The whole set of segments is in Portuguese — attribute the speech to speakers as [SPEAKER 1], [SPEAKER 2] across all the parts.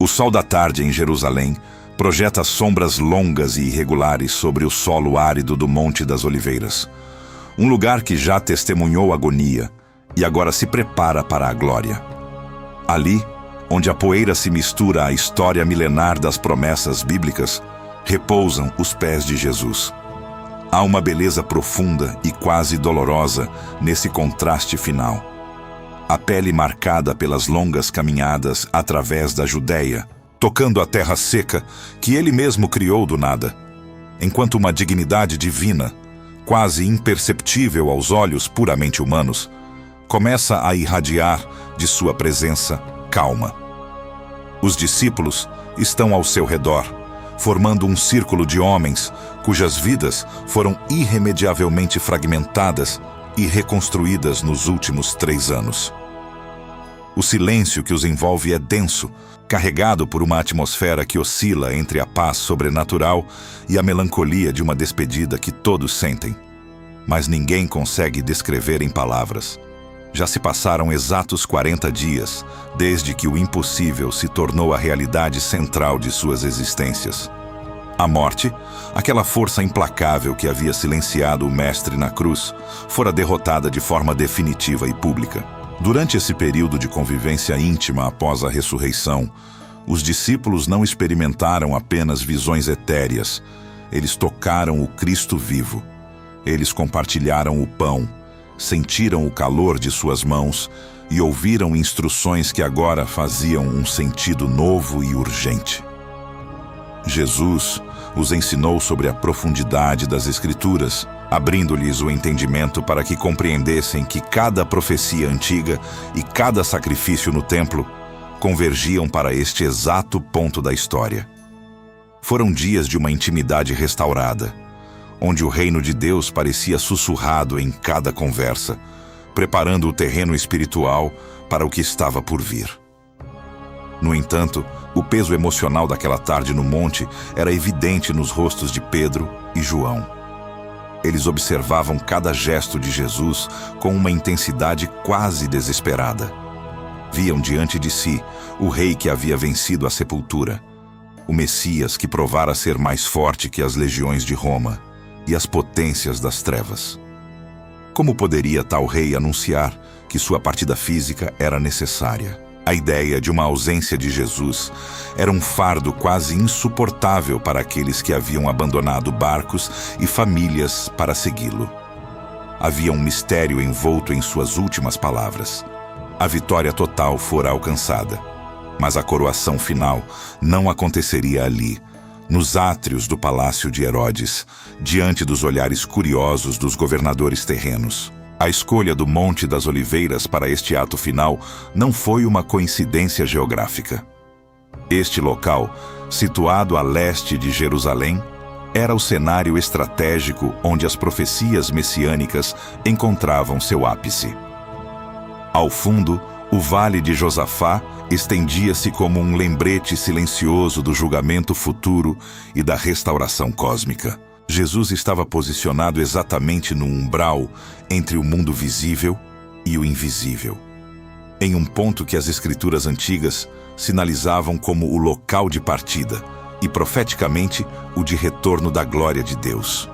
[SPEAKER 1] O sol da tarde em Jerusalém projeta sombras longas e irregulares sobre o solo árido do Monte das Oliveiras. Um lugar que já testemunhou agonia e agora se prepara para a glória. Ali, onde a poeira se mistura à história milenar das promessas bíblicas, repousam os pés de Jesus. Há uma beleza profunda e quase dolorosa nesse contraste final. A pele marcada pelas longas caminhadas através da Judéia, tocando a terra seca que ele mesmo criou do nada, enquanto uma dignidade divina, quase imperceptível aos olhos puramente humanos, começa a irradiar de sua presença calma. Os discípulos estão ao seu redor, formando um círculo de homens cujas vidas foram irremediavelmente fragmentadas e reconstruídas nos últimos 3 anos. O silêncio que os envolve é denso, carregado por uma atmosfera que oscila entre a paz sobrenatural e a melancolia de uma despedida que todos sentem. Mas ninguém consegue descrever em palavras. Já se passaram exatos 40 dias desde que o impossível se tornou a realidade central de suas existências. A morte, aquela força implacável que havia silenciado o Mestre na cruz, fora derrotada de forma definitiva e pública. Durante esse período de convivência íntima após a ressurreição, os discípulos não experimentaram apenas visões etéreas, eles tocaram o Cristo vivo. Eles compartilharam o pão, sentiram o calor de suas mãos e ouviram instruções que agora faziam um sentido novo e urgente. Jesus os ensinou sobre a profundidade das Escrituras, abrindo-lhes o entendimento para que compreendessem que cada profecia antiga e cada sacrifício no templo convergiam para este exato ponto da história. Foram dias de uma intimidade restaurada, onde o reino de Deus parecia sussurrado em cada conversa, preparando o terreno espiritual para o que estava por vir. No entanto, o peso emocional daquela tarde no monte era evidente nos rostos de Pedro e João. Eles observavam cada gesto de Jesus com uma intensidade quase desesperada. Viam diante de si o rei que havia vencido a sepultura, o Messias que provara ser mais forte que as legiões de Roma e as potências das trevas. Como poderia tal rei anunciar que sua partida física era necessária? A ideia de uma ausência de Jesus era um fardo quase insuportável para aqueles que haviam abandonado barcos e famílias para segui-lo. Havia um mistério envolto em suas últimas palavras. A vitória total fora alcançada, mas a coroação final não aconteceria ali, nos átrios do palácio de Herodes, diante dos olhares curiosos dos governadores terrenos. A escolha do Monte das Oliveiras para este ato final não foi uma coincidência geográfica. Este local, situado a leste de Jerusalém, era o cenário estratégico onde as profecias messiânicas encontravam seu ápice. Ao fundo, o Vale de Josafá estendia-se como um lembrete silencioso do julgamento futuro e da restauração cósmica. Jesus estava posicionado exatamente no umbral entre o mundo visível e o invisível, em um ponto que as Escrituras antigas sinalizavam como o local de partida e, profeticamente, o de retorno da glória de Deus.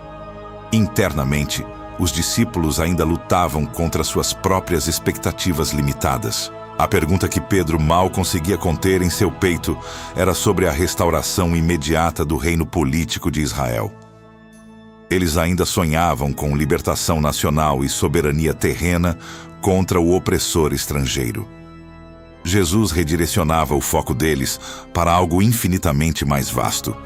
[SPEAKER 1] Internamente, os discípulos ainda lutavam contra suas próprias expectativas limitadas. A pergunta que Pedro mal conseguia conter em seu peito era sobre a restauração imediata do reino político de Israel. Eles ainda sonhavam com libertação nacional e soberania terrena contra o opressor estrangeiro. Jesus redirecionava o foco deles para algo infinitamente mais vasto.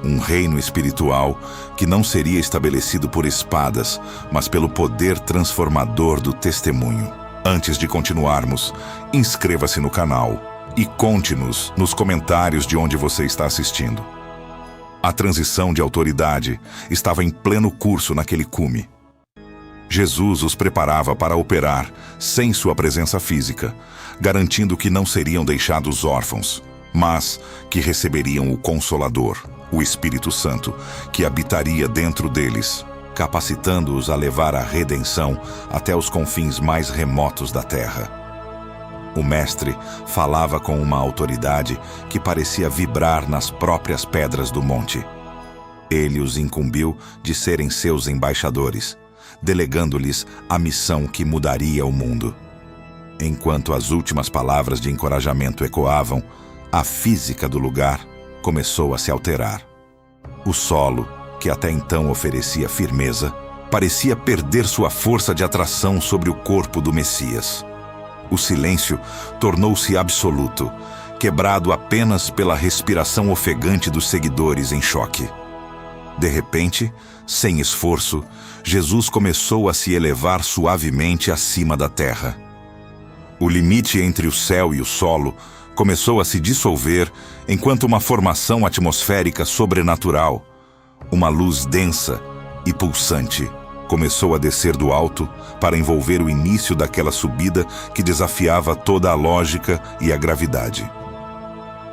[SPEAKER 1] Um reino espiritual que não seria estabelecido por espadas, mas pelo poder transformador do testemunho. Antes de continuarmos, inscreva-se no canal e conte-nos nos comentários de onde você está assistindo. A transição de autoridade estava em pleno curso naquele cume. Jesus os preparava para operar sem sua presença física, garantindo que não seriam deixados órfãos, mas que receberiam o Consolador, o Espírito Santo, que habitaria dentro deles, capacitando-os a levar a redenção até os confins mais remotos da terra. O mestre falava com uma autoridade que parecia vibrar nas próprias pedras do monte. Ele os incumbiu de serem seus embaixadores, delegando-lhes a missão que mudaria o mundo. Enquanto as últimas palavras de encorajamento ecoavam, a física do lugar começou a se alterar. O solo, que até então oferecia firmeza, parecia perder sua força de atração sobre o corpo do Messias. O silêncio tornou-se absoluto, quebrado apenas pela respiração ofegante dos seguidores em choque. De repente, sem esforço, Jesus começou a se elevar suavemente acima da terra. O limite entre o céu e o solo começou a se dissolver enquanto uma formação atmosférica sobrenatural, uma luz densa e pulsante, começou a descer do alto para envolver o início daquela subida que desafiava toda a lógica e a gravidade.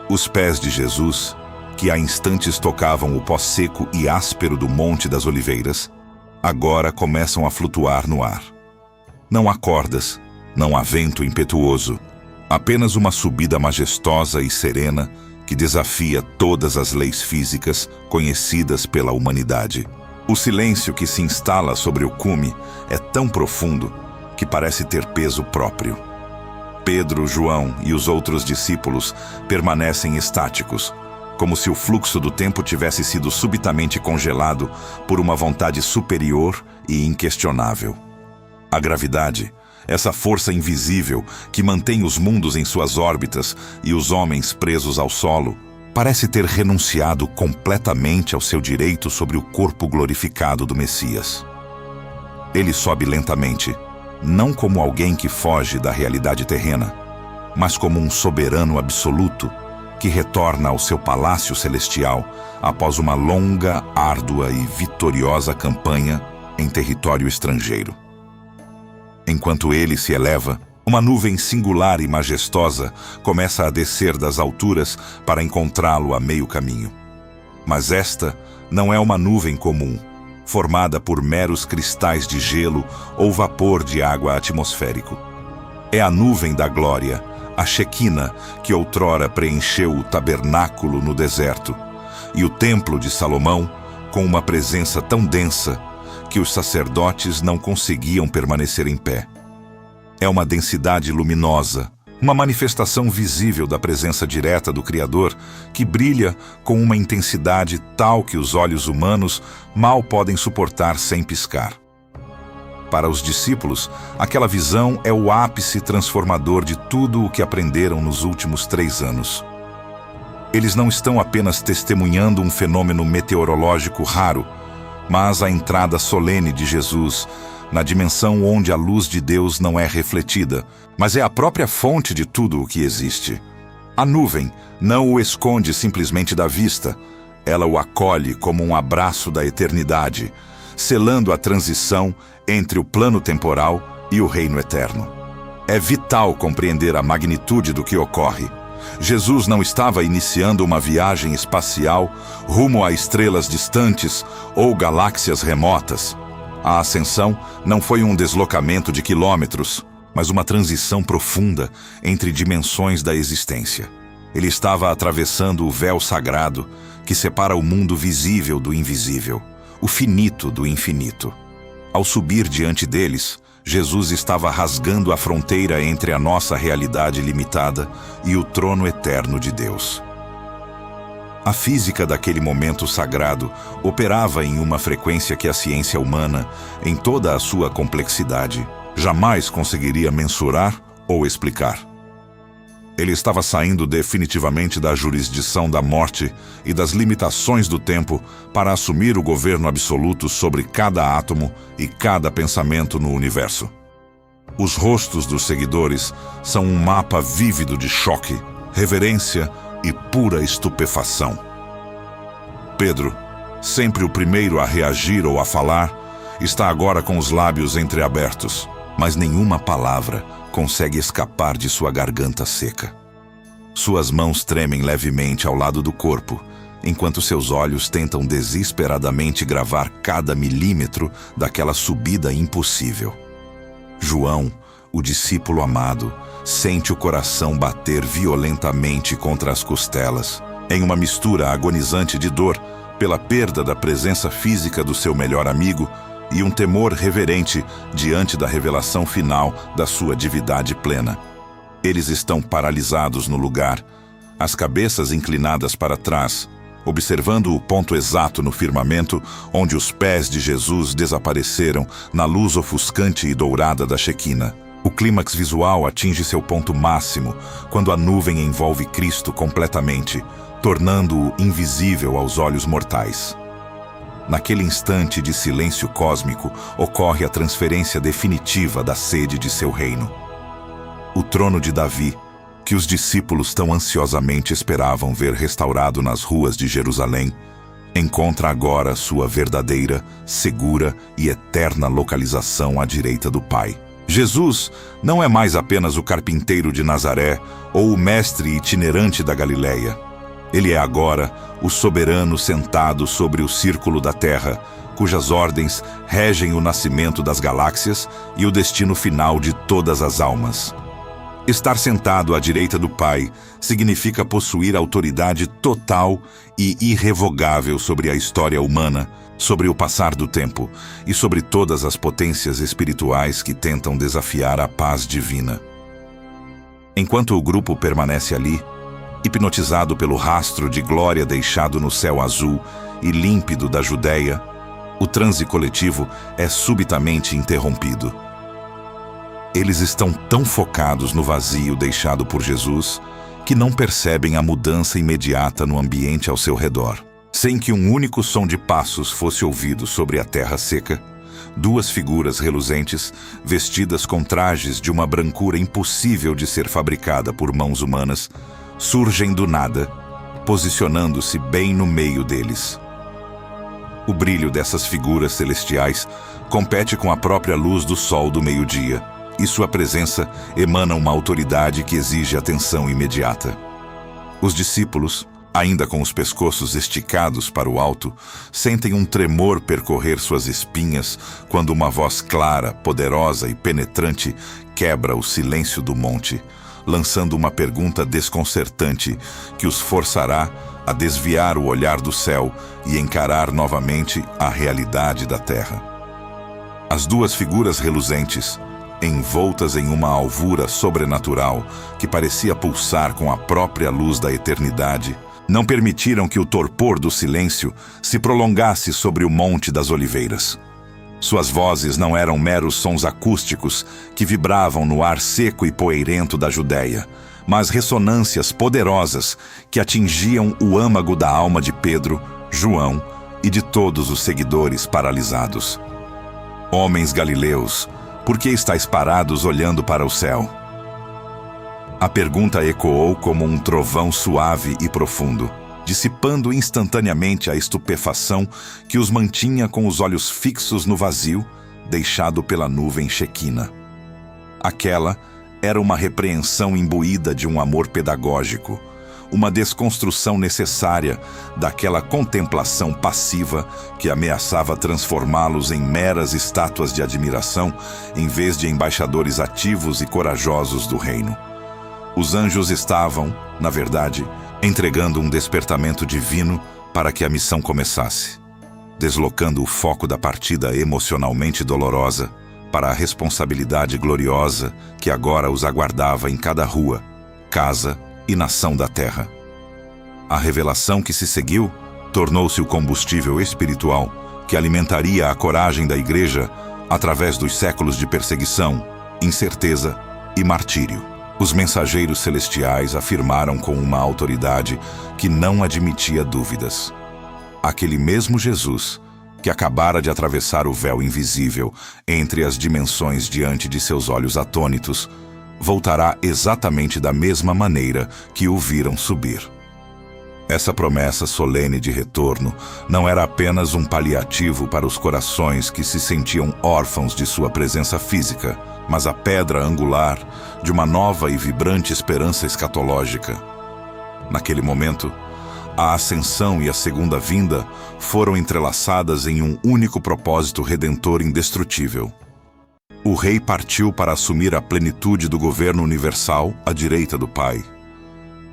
[SPEAKER 1] Os pés de Jesus, que há instantes tocavam o pó seco e áspero do Monte das Oliveiras, agora começam a flutuar no ar. Não há cordas, não há vento impetuoso, apenas uma subida majestosa e serena que desafia todas as leis físicas conhecidas pela humanidade. O silêncio que se instala sobre o cume é tão profundo que parece ter peso próprio. Pedro, João e os outros discípulos permanecem estáticos, como se o fluxo do tempo tivesse sido subitamente congelado por uma vontade superior e inquestionável. A gravidade, essa força invisível que mantém os mundos em suas órbitas e os homens presos ao solo, parece ter renunciado completamente ao seu direito sobre o corpo glorificado do Messias. Ele sobe lentamente, não como alguém que foge da realidade terrena, mas como um soberano absoluto que retorna ao seu palácio celestial após uma longa, árdua e vitoriosa campanha em território estrangeiro. Enquanto ele se eleva, uma nuvem singular e majestosa começa a descer das alturas para encontrá-lo a meio caminho. Mas esta não é uma nuvem comum, formada por meros cristais de gelo ou vapor de água atmosférico. É a nuvem da glória, a Shequina, que outrora preencheu o tabernáculo no deserto, e o templo de Salomão, com uma presença tão densa que os sacerdotes não conseguiam permanecer em pé. É uma densidade luminosa, uma manifestação visível da presença direta do Criador que brilha com uma intensidade tal que os olhos humanos mal podem suportar sem piscar. Para os discípulos, aquela visão é o ápice transformador de tudo o que aprenderam nos últimos 3 anos. Eles não estão apenas testemunhando um fenômeno meteorológico raro, mas a entrada solene de Jesus na dimensão onde a luz de Deus não é refletida, mas é a própria fonte de tudo o que existe. A nuvem não o esconde simplesmente da vista, ela o acolhe como um abraço da eternidade, selando a transição entre o plano temporal e o reino eterno. É vital compreender a magnitude do que ocorre. Jesus não estava iniciando uma viagem espacial rumo a estrelas distantes ou galáxias remotas. A ascensão não foi um deslocamento de quilômetros, mas uma transição profunda entre dimensões da existência. Ele estava atravessando o véu sagrado que separa o mundo visível do invisível, o finito do infinito. Ao subir diante deles, Jesus estava rasgando a fronteira entre a nossa realidade limitada e o trono eterno de Deus. A física daquele momento sagrado operava em uma frequência que a ciência humana, em toda a sua complexidade, jamais conseguiria mensurar ou explicar. Ele estava saindo definitivamente da jurisdição da morte e das limitações do tempo para assumir o governo absoluto sobre cada átomo e cada pensamento no universo. Os rostos dos seguidores são um mapa vívido de choque, reverência e pura estupefação. Pedro, sempre o primeiro a reagir ou a falar, está agora com os lábios entreabertos, mas nenhuma palavra consegue escapar de sua garganta seca. Suas mãos tremem levemente ao lado do corpo, enquanto seus olhos tentam desesperadamente gravar cada milímetro daquela subida impossível. João, o discípulo amado, sente o coração bater violentamente contra as costelas, em uma mistura agonizante de dor pela perda da presença física do seu melhor amigo e um temor reverente diante da revelação final da sua divindade plena. Eles estão paralisados no lugar, as cabeças inclinadas para trás, observando o ponto exato no firmamento onde os pés de Jesus desapareceram na luz ofuscante e dourada da Shequina. O clímax visual atinge seu ponto máximo quando a nuvem envolve Cristo completamente, tornando-o invisível aos olhos mortais. Naquele instante de silêncio cósmico, ocorre a transferência definitiva da sede de seu reino. O trono de Davi, que os discípulos tão ansiosamente esperavam ver restaurado nas ruas de Jerusalém, encontra agora sua verdadeira, segura e eterna localização à direita do Pai. Jesus não é mais apenas o carpinteiro de Nazaré ou o mestre itinerante da Galileia. Ele é agora o soberano sentado sobre o círculo da terra, cujas ordens regem o nascimento das galáxias e o destino final de todas as almas. Estar sentado à direita do Pai significa possuir autoridade total e irrevogável sobre a história humana, sobre o passar do tempo e sobre todas as potências espirituais que tentam desafiar a paz divina. Enquanto o grupo permanece ali, hipnotizado pelo rastro de glória deixado no céu azul e límpido da Judéia, o transe coletivo é subitamente interrompido. Eles estão tão focados no vazio deixado por Jesus que não percebem a mudança imediata no ambiente ao seu redor. Sem que um único som de passos fosse ouvido sobre a terra seca, duas figuras reluzentes, vestidas com trajes de uma brancura impossível de ser fabricada por mãos humanas, surgem do nada, posicionando-se bem no meio deles. O brilho dessas figuras celestiais compete com a própria luz do sol do meio-dia, e sua presença emana uma autoridade que exige atenção imediata. Os discípulos, ainda com os pescoços esticados para o alto, sentem um tremor percorrer suas espinhas quando uma voz clara, poderosa e penetrante quebra o silêncio do monte, lançando uma pergunta desconcertante que os forçará a desviar o olhar do céu e encarar novamente a realidade da terra. As duas figuras reluzentes, envoltas em uma alvura sobrenatural que parecia pulsar com a própria luz da eternidade, não permitiram que o torpor do silêncio se prolongasse sobre o Monte das Oliveiras. Suas vozes não eram meros sons acústicos que vibravam no ar seco e poeirento da Judéia, mas ressonâncias poderosas que atingiam o âmago da alma de Pedro, João e de todos os seguidores paralisados. Homens galileus, por que estáis parados olhando para o céu? A pergunta ecoou como um trovão suave e profundo, dissipando instantaneamente a estupefação que os mantinha com os olhos fixos no vazio, deixado pela nuvem Shequina. Aquela era uma repreensão imbuída de um amor pedagógico, uma desconstrução necessária daquela contemplação passiva que ameaçava transformá-los em meras estátuas de admiração, em vez de embaixadores ativos e corajosos do reino. Os anjos estavam, na verdade, entregando um despertamento divino para que a missão começasse, deslocando o foco da partida emocionalmente dolorosa para a responsabilidade gloriosa que agora os aguardava em cada rua, casa e nação da terra. A revelação que se seguiu tornou-se o combustível espiritual que alimentaria a coragem da Igreja através dos séculos de perseguição, incerteza e martírio. Os mensageiros celestiais afirmaram com uma autoridade que não admitia dúvidas: aquele mesmo Jesus, que acabara de atravessar o véu invisível entre as dimensões diante de seus olhos atônitos, voltará exatamente da mesma maneira que o viram subir. Essa promessa solene de retorno não era apenas um paliativo para os corações que se sentiam órfãos de sua presença física, mas a pedra angular de uma nova e vibrante esperança escatológica. Naquele momento, a ascensão e a segunda vinda foram entrelaçadas em um único propósito redentor indestrutível: O rei partiu para assumir a plenitude do governo universal à direita do Pai.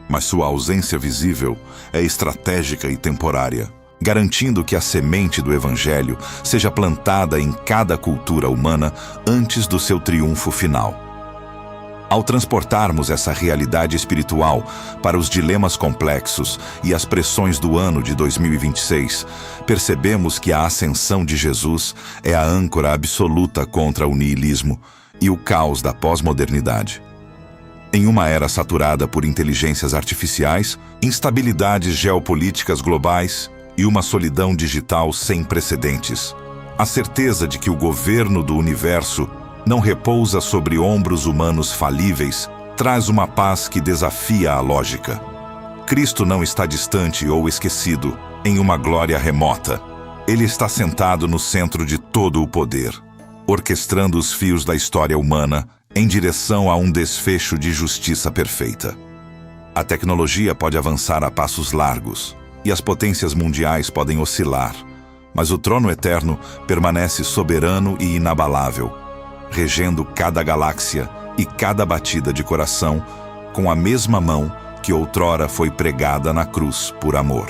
[SPEAKER 1] Mas sua ausência visível é estratégica e temporária, garantindo que a semente do Evangelho seja plantada em cada cultura humana antes do seu triunfo final. Ao transportarmos essa realidade espiritual para os dilemas complexos e as pressões do ano de 2026, percebemos que a ascensão de Jesus é a âncora absoluta contra o niilismo e o caos da pós-modernidade. Em uma era saturada por inteligências artificiais, instabilidades geopolíticas globais e uma solidão digital sem precedentes, a certeza de que o governo do universo não repousa sobre ombros humanos falíveis traz uma paz que desafia a lógica. Cristo não está distante ou esquecido, em uma glória remota. Ele está sentado no centro de todo o poder, orquestrando os fios da história humana em direção a um desfecho de justiça perfeita. A tecnologia pode avançar a passos largos, e as potências mundiais podem oscilar, mas o trono eterno permanece soberano e inabalável, regendo cada galáxia e cada batida de coração com a mesma mão que outrora foi pregada na cruz por amor.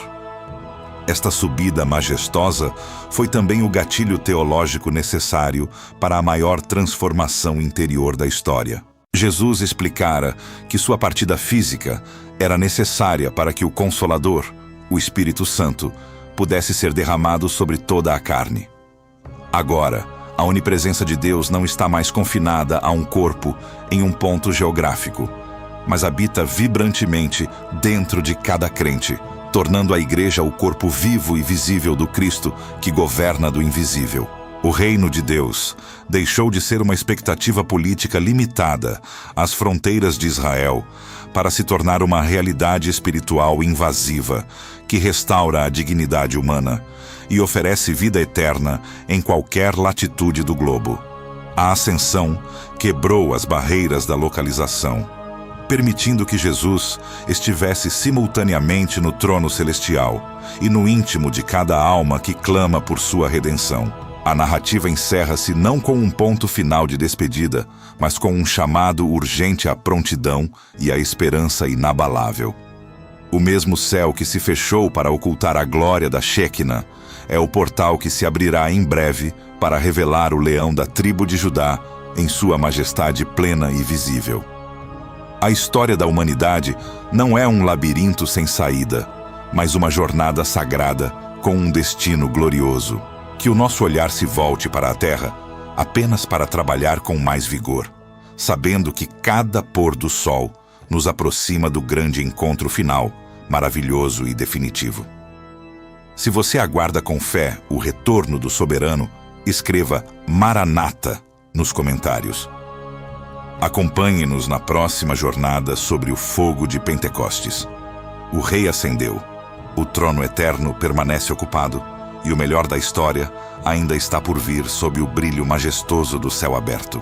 [SPEAKER 1] Esta subida majestosa foi também o gatilho teológico necessário para a maior transformação interior da história. Jesus explicara que sua partida física era necessária para que o Consolador, o Espírito Santo, pudesse ser derramado sobre toda a carne. Agora, a onipresença de Deus não está mais confinada a um corpo em um ponto geográfico, mas habita vibrantemente dentro de cada crente, tornando a Igreja o corpo vivo e visível do Cristo que governa do invisível. O reino de Deus deixou de ser uma expectativa política limitada às fronteiras de Israel para se tornar uma realidade espiritual invasiva que restaura a dignidade humana e oferece vida eterna em qualquer latitude do globo. A ascensão quebrou as barreiras da localização, permitindo que Jesus estivesse simultaneamente no trono celestial e no íntimo de cada alma que clama por sua redenção. A narrativa encerra-se não com um ponto final de despedida, mas com um chamado urgente à prontidão e à esperança inabalável. O mesmo céu que se fechou para ocultar a glória da Shekinah é o portal que se abrirá em breve para revelar o leão da tribo de Judá em sua majestade plena e visível. A história da humanidade não é um labirinto sem saída, mas uma jornada sagrada com um destino glorioso. Que o nosso olhar se volte para a terra apenas para trabalhar com mais vigor, sabendo que cada pôr do sol nos aproxima do grande encontro final, maravilhoso e definitivo. Se você aguarda com fé o retorno do soberano, escreva Maranata nos comentários. Acompanhe-nos na próxima jornada sobre o fogo de Pentecostes. O Rei ascendeu, o trono eterno permanece ocupado, e o melhor da história ainda está por vir sob o brilho majestoso do céu aberto.